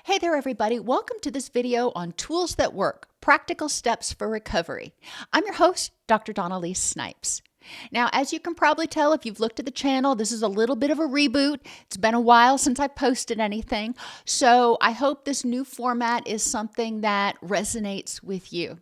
Hey there, everybody. Welcome to this video on tools that work, practical steps for recovery. I'm your host, Dr. Donna Snipes. Now, as you can probably tell if you've looked at the channel, this is a little bit of a reboot. It's been a while since I posted anything, so I hope this new format is something that resonates with you.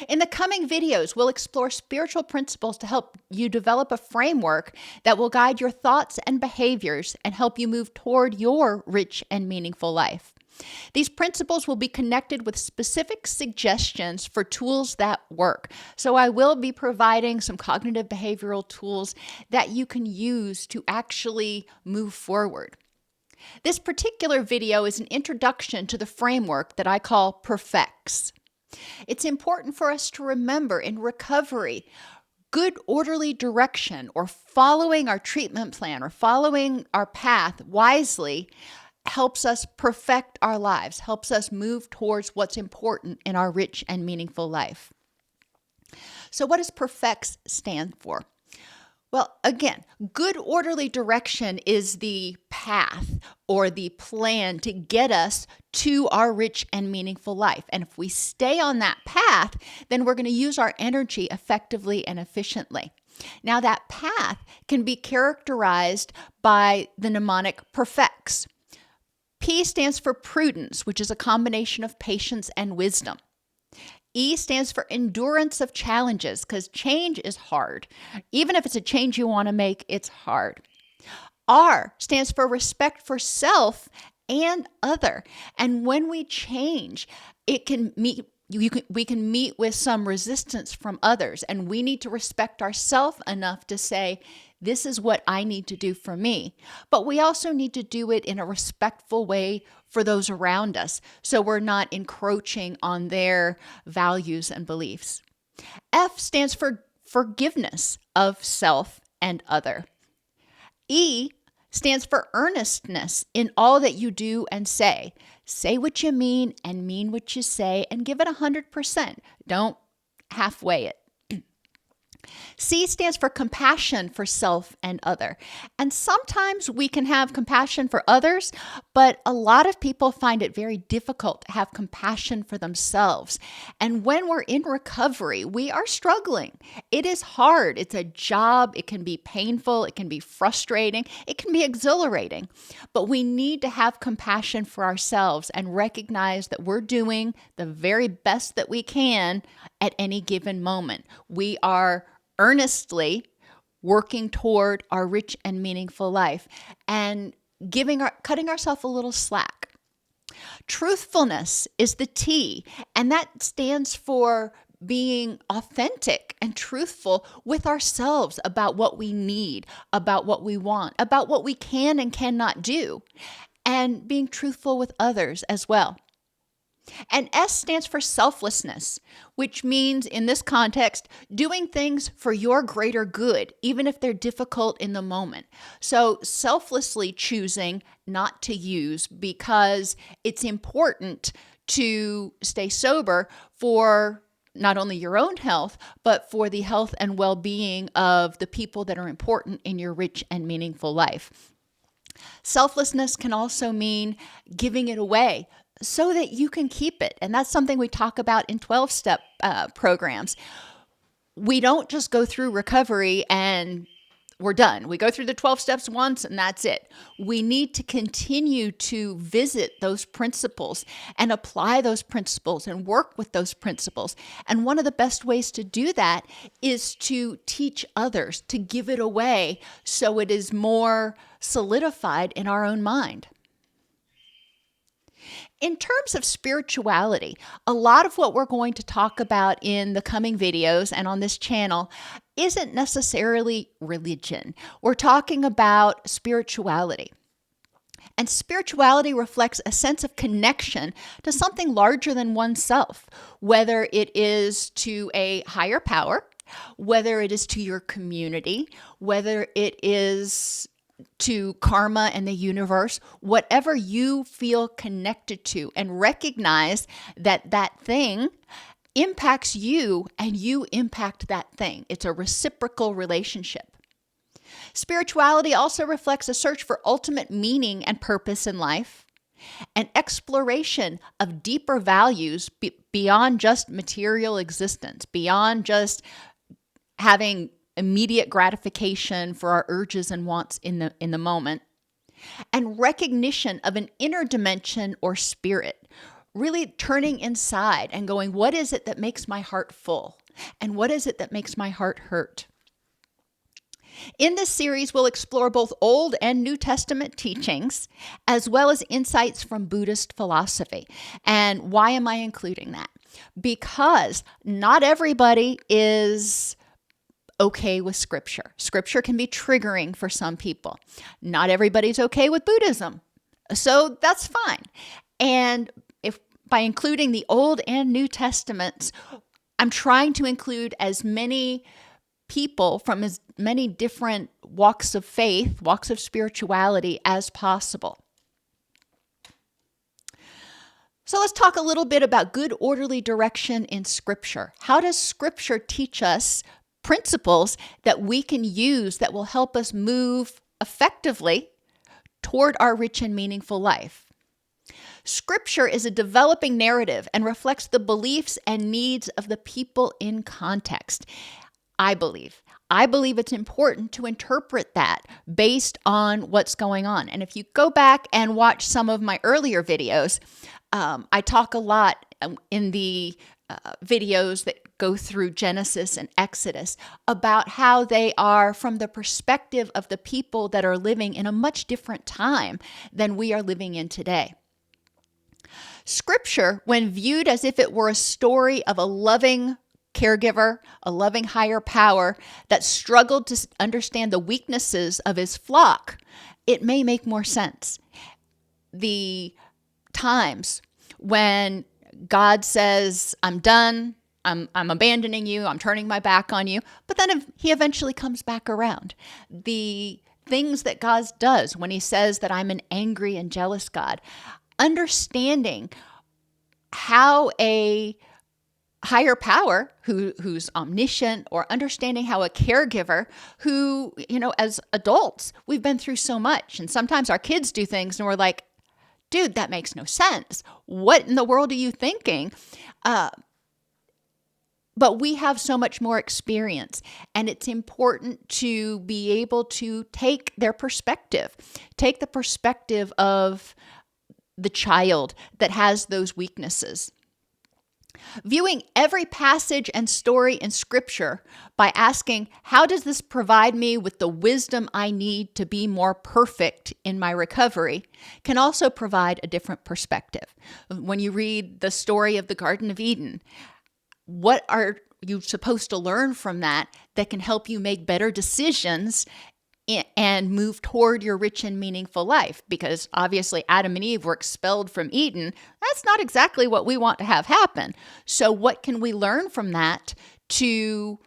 In the coming videos, we'll explore spiritual principles to help you develop a framework that will guide your thoughts and behaviors and help you move toward your rich and meaningful life. These principles will be connected with specific suggestions for tools that work. So I will be providing some cognitive behavioral tools that you can use to actually move forward. This particular video is an introduction to the framework that I call Perfects. It's important for us to remember in recovery, good orderly direction or following our treatment plan or following our path wisely helps us perfect our lives, helps us move towards what's important in our rich and meaningful life. So what does Perfects stand for? Well, again, good orderly direction is the path or the plan to get us to our rich and meaningful life. And if we stay on that path, then we're going to use our energy effectively and efficiently. Now, that path can be characterized by the mnemonic Perfects. P stands for prudence, which is a combination of patience and wisdom. E stands for endurance of challenges, because change is hard. Even if it's a change you want to make, it's hard. R stands for respect for self and other. And when we change, we can meet with some resistance from others, and we need to respect ourselves enough to say, this is what I need to do for me. But we also need to do it in a respectful way for those around us, so we're not encroaching on their values and beliefs. F stands for forgiveness of self and other. E stands for earnestness in all that you do and say. Say what you mean and mean what you say and give it 100%. Don't halfway it. C stands for compassion for self and other. And sometimes we can have compassion for others, but a lot of people find it very difficult to have compassion for themselves. And when we're in recovery, we are struggling. It is hard. It's a job. It can be painful. It can be frustrating. It can be exhilarating. But we need to have compassion for ourselves and recognize that we're doing the very best that we can at any given moment. We are earnestly working toward our rich and meaningful life and cutting ourselves a little slack. Truthfulness is the T, and that stands for being authentic and truthful with ourselves about what we need, about what we want, about what we can and cannot do, and being truthful with others as well. And S stands for selflessness, which means in this context, doing things for your greater good, even if they're difficult in the moment. So selflessly choosing not to use because it's important to stay sober for not only your own health, but for the health and well-being of the people that are important in your rich and meaningful life. Selflessness can also mean giving it away so that you can keep it. And that's something we talk about in 12-step programs. We don't just go through recovery and we're done. We go through the 12 steps once and that's it. We need to continue to visit those principles and apply those principles and work with those principles. And one of the best ways to do that is to teach others, to give it away so it is more solidified in our own mind. In terms of spirituality, a lot of what we're going to talk about in the coming videos and on this channel isn't necessarily religion. We're talking about spirituality. And spirituality reflects a sense of connection to something larger than oneself, whether it is to a higher power, whether it is to your community, whether it is to karma and the universe, whatever you feel connected to, and recognize that that thing impacts you and you impact that thing. It's a reciprocal relationship. Spirituality also reflects a search for ultimate meaning and purpose in life, an exploration of deeper values beyond just material existence, beyond just having immediate gratification for our urges and wants in the moment, and recognition of an inner dimension or spirit, really turning inside and going, what is it that makes my heart full? And what is it that makes my heart hurt? In this series, we'll explore both Old and New Testament teachings, as well as insights from Buddhist philosophy. And why am I including that? Because not everybody is okay with Scripture. Scripture can be triggering for some people. Not everybody's okay with Buddhism. So that's fine. And if by including the Old and New Testaments, I'm trying to include as many people from as many different walks of faith, walks of spirituality as possible. So let's talk a little bit about good orderly direction in Scripture. How does Scripture teach us principles that we can use that will help us move effectively toward our rich and meaningful life? Scripture is a developing narrative and reflects the beliefs and needs of the people in context. I believe it's important to interpret that based on what's going on. And if you go back and watch some of my earlier videos, I talk a lot in the videos that go through Genesis and Exodus about how they are from the perspective of the people that are living in a much different time than we are living in today. Scripture, when viewed as if it were a story of a loving caregiver, a loving higher power that struggled to understand the weaknesses of his flock, it may make more sense. The times when God says, I'm done, I'm abandoning you, I'm turning my back on you, but then he eventually comes back around. The things that God does when he says that I'm an angry and jealous God, understanding how a higher power who's omniscient, or understanding how a caregiver who, as adults, we've been through so much, and sometimes our kids do things and we're like, dude, that makes no sense. What in the world are you thinking? But we have so much more experience, and it's important to be able to take their perspective, take the perspective of the child that has those weaknesses. Viewing every passage and story in Scripture by asking, how does this provide me with the wisdom I need to be more perfect in my recovery, can also provide a different perspective. When you read the story of the Garden of Eden, what are you supposed to learn from that can help you make better decisions and move toward your rich and meaningful life? Because obviously Adam and Eve were expelled from Eden. That's not exactly what we want to have happen. So what can we learn from that to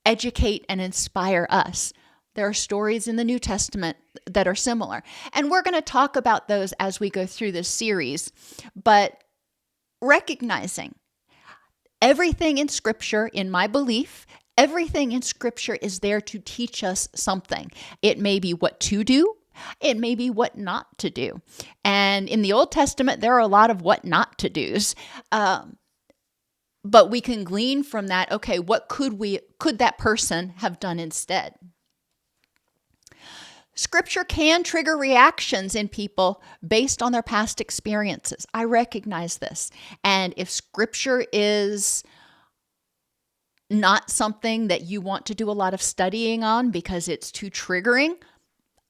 educate and inspire us? There are stories in the New Testament that are similar. And we're going to talk about those as we go through this series. But recognizing everything in Scripture, in my belief, everything in Scripture is there to teach us something. It may be what to do. It may be what not to do. And in the Old Testament, there are a lot of what not to do's. But we can glean from that, okay, what could that person have done instead? Scripture can trigger reactions in people based on their past experiences. I recognize this. And if Scripture is not something that you want to do a lot of studying on because it's too triggering,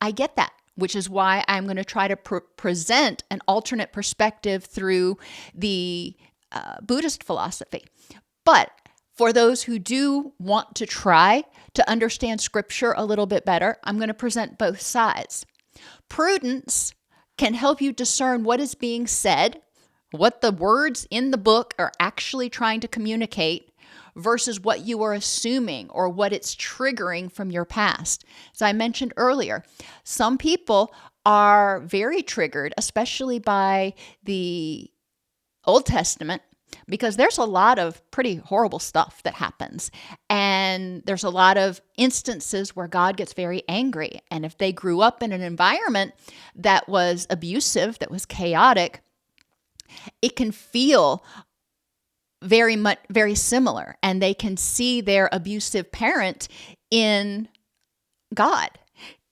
I get that, which is why I'm going to try to present an alternate perspective through the Buddhist philosophy. But for those who do want to try to understand Scripture a little bit better, I'm going to present both sides. Prudence can help you discern what is being said, what the words in the book are actually trying to communicate, versus what you are assuming or what it's triggering from your past. As I mentioned earlier, some people are very triggered, especially by the Old Testament, because there's a lot of pretty horrible stuff that happens. And there's a lot of instances where God gets very angry. And if they grew up in an environment that was abusive, that was chaotic, it can feel very similar. And they can see their abusive parent in God.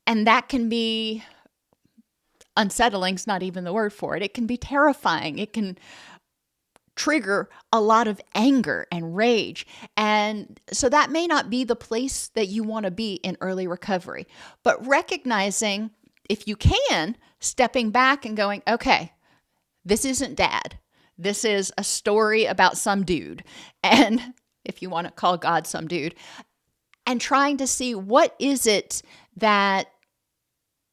And that can be unsettling, is not even the word for it. It can be terrifying. It can trigger a lot of anger and rage. And so that may not be the place that you want to be in early recovery. But recognizing, if you can, stepping back and going, okay, this isn't dad. This is a story about some dude. And if you want to call God some dude, and trying to see what is it that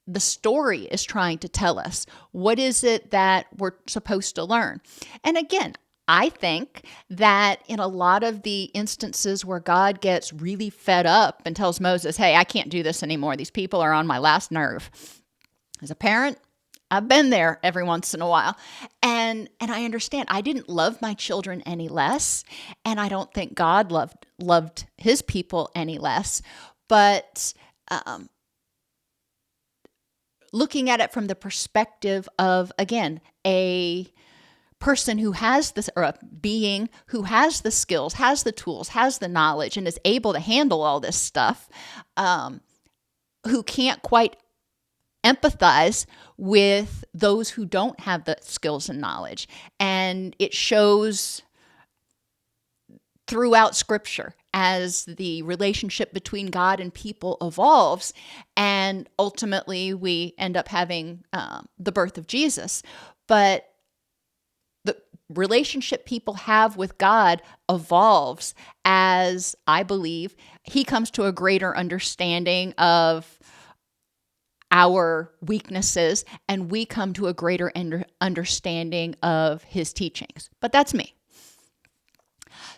the story is trying to tell us. What is it that we're supposed to learn? And again, I think that in a lot of the instances where God gets really fed up and tells Moses, hey, I can't do this anymore. These people are on my last nerve. As a parent, I've been there every once in a while. And I understand I didn't love my children any less. And I don't think God loved his people any less. But looking at it from the perspective of, again, a person who has this, or a being who has the skills, has the tools, has the knowledge, and is able to handle all this stuff, who can't quite empathize with those who don't have the skills and knowledge. And it shows throughout Scripture as the relationship between God and people evolves, and ultimately we end up having the birth of Jesus. But the relationship people have with God evolves as, I believe, he comes to a greater understanding of our weaknesses, and we come to a greater understanding of his teachings. But that's me.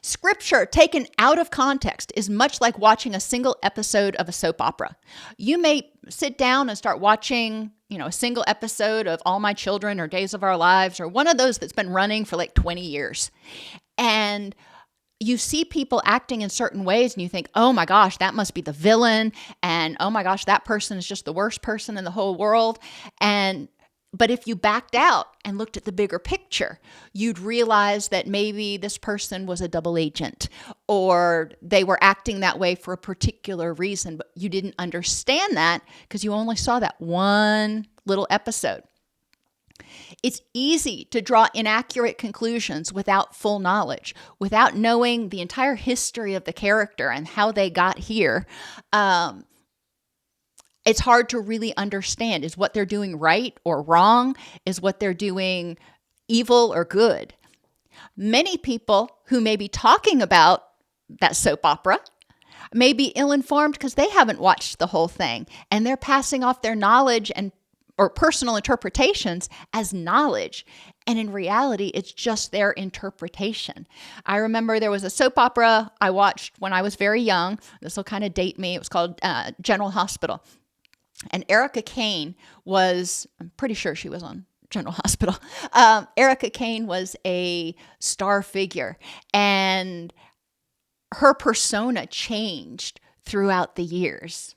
Scripture taken out of context is much like watching a single episode of a soap opera. You may sit down and start watching, a single episode of All My Children or Days of Our Lives, or one of those that's been running for like 20 years. And you see people acting in certain ways and you think, oh my gosh, that must be the villain. And oh my gosh, that person is just the worst person in the whole world. But if you backed out and looked at the bigger picture, you'd realize that maybe this person was a double agent, or they were acting that way for a particular reason, but you didn't understand that because you only saw that one little episode. It's easy to draw inaccurate conclusions without full knowledge, without knowing the entire history of the character and how they got here. It's hard to really understand, is what they're doing right or wrong? Is what they're doing evil or good? Many people who may be talking about that soap opera may be ill-informed because they haven't watched the whole thing, and they're passing off their knowledge or personal interpretations as knowledge. And in reality, it's just their interpretation. I remember there was a soap opera I watched when I was very young. This will kind of date me. It was called General Hospital. And Erica Kane was, I'm pretty sure she was on General Hospital. Erica Kane was a star figure, and her persona changed throughout the years.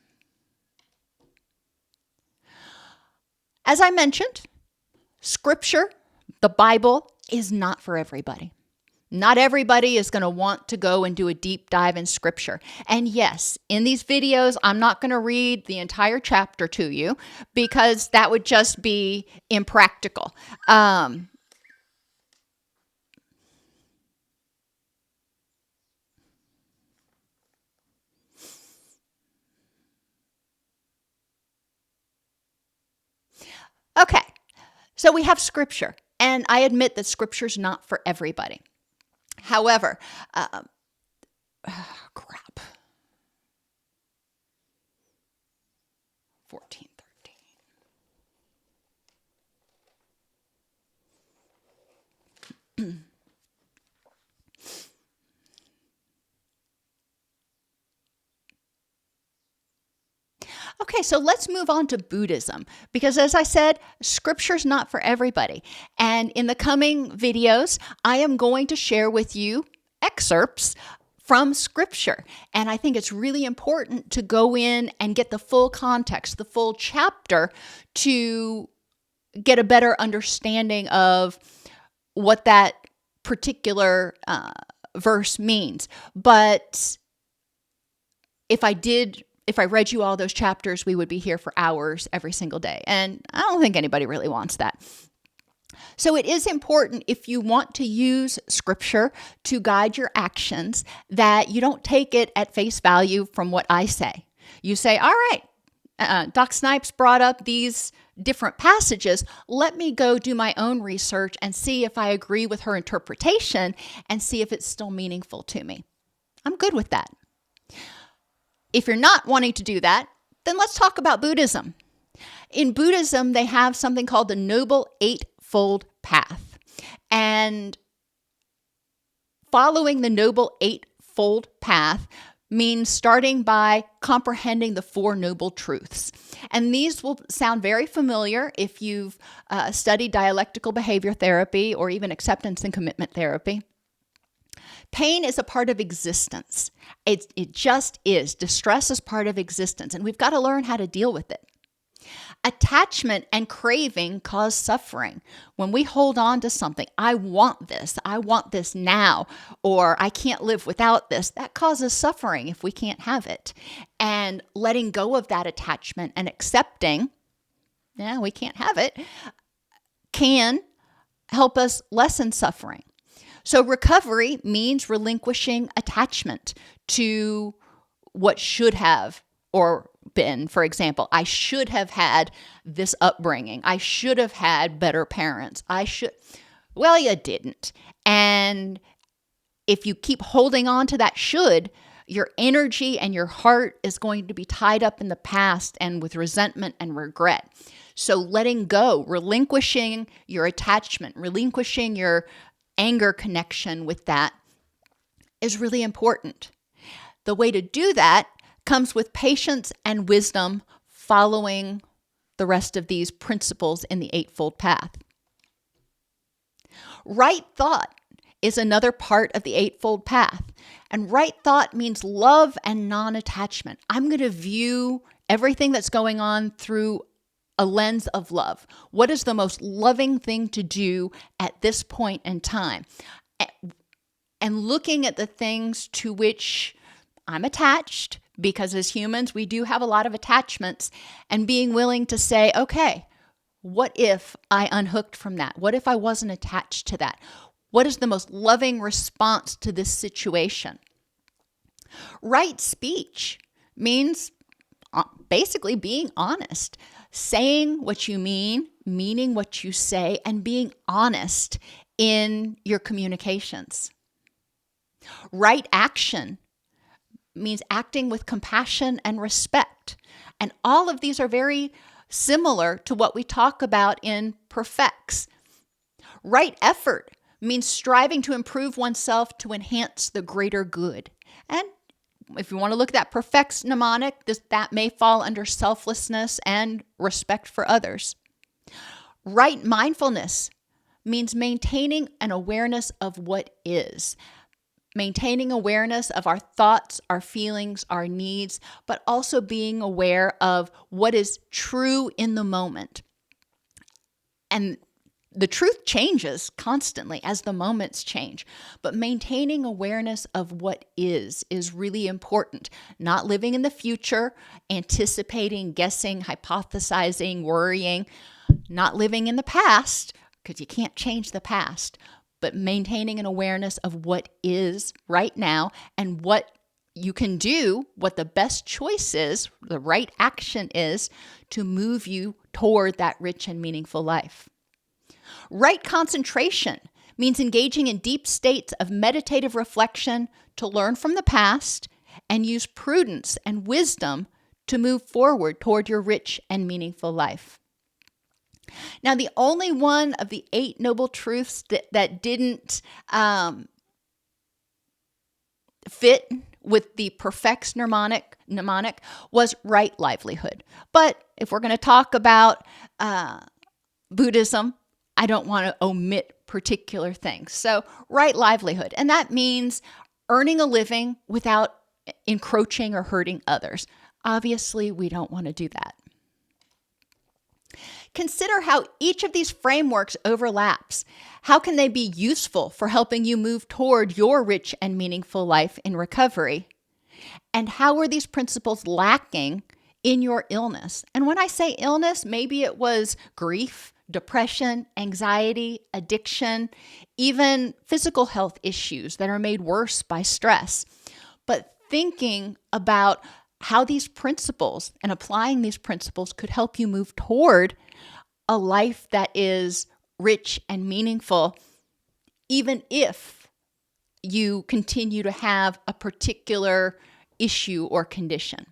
As I mentioned, Scripture, the Bible, is not for everybody. Not everybody is going to want to go and do a deep dive in Scripture. And yes, in these videos, I'm not going to read the entire chapter to you because that would just be impractical. Okay, so we have Scripture, and I admit that Scripture's not for everybody. However, crap. 14, 13. Okay, Okay, so let's move on to Buddhism, because as I said, scripture's not for everybody. And in the coming videos, I am going to share with you excerpts from scripture. And I think it's really important to go in and get the full context, the full chapter, to get a better understanding of what that particular verse means. But if I read you all those chapters, we would be here for hours every single day. And I don't think anybody really wants that. So it is important, if you want to use scripture to guide your actions, that you don't take it at face value from what I say. You say, all right, Doc Snipes brought up these different passages. Let me go do my own research and see if I agree with her interpretation and see if it's still meaningful to me. I'm good with that. If you're not wanting to do that, then let's talk about Buddhism. In Buddhism, they have something called the Noble Eightfold Path. And following the Noble Eightfold Path means starting by comprehending the Four Noble Truths. And these will sound very familiar if you've studied dialectical behavior therapy or even acceptance and commitment therapy. Pain is a part of existence. It just is. Distress is part of existence, and we've got to learn how to deal with it. Attachment and craving cause suffering. When we hold on to something, I want this now, or I can't live without this, that causes suffering if we can't have it. And letting go of that attachment and accepting, we can't have it, can help us lessen suffering. So recovery means relinquishing attachment to what should have or been. For example, I should have had this upbringing. I should have had better parents. Well, you didn't. And if you keep holding on to that should, your energy and your heart is going to be tied up in the past and with resentment and regret. So letting go, relinquishing your attachment, relinquishing your anger connection with that is really important. The way to do that comes with patience and wisdom, following the rest of these principles in the Eightfold Path. Right thought is another part of the Eightfold Path. And right thought means love and non-attachment. I'm going to view everything that's going on through a lens of love. What is the most loving thing to do at this point in time? And looking at the things to which I'm attached, because as humans, we do have a lot of attachments, and being willing to say, okay, what if I unhooked from that? What if I wasn't attached to that? What is the most loving response to this situation? Right speech means basically being honest, saying what you mean, meaning what you say, and being honest in your communications. Right action means acting with compassion and respect. And all of these are very similar to what we talk about in Perfects. Right effort means striving to improve oneself to enhance the greater good. And if you want to look at that Perfects mnemonic, that may fall under selflessness and respect for others. Right mindfulness means maintaining an awareness of what is. Maintaining awareness of our thoughts, our feelings, our needs, but also being aware of what is true in the moment. And the truth changes constantly as the moments change, but maintaining awareness of what is really important. Not living in the future, anticipating, guessing, hypothesizing, worrying, not living in the past, because you can't change the past, but maintaining an awareness of what is right now and what you can do, what the best choice is, the right action is to move you toward that rich and meaningful life. Right concentration means engaging in deep states of meditative reflection to learn from the past and use prudence and wisdom to move forward toward your rich and meaningful life. Now, the only one of the 8 noble truths that didn't fit with the perfect mnemonic was right livelihood. But if we're going to talk about Buddhism, I don't want to omit particular things. So right livelihood, and that means earning a living without encroaching or hurting others. Obviously, we don't want to do that. Consider how each of these frameworks overlaps. How can they be useful for helping you move toward your rich and meaningful life in recovery? And how are these principles lacking in your illness? And when I say illness, maybe it was grief, depression, anxiety, addiction, even physical health issues that are made worse by stress. But thinking about how these principles and applying these principles could help you move toward a life that is rich and meaningful, even if you continue to have a particular issue or condition.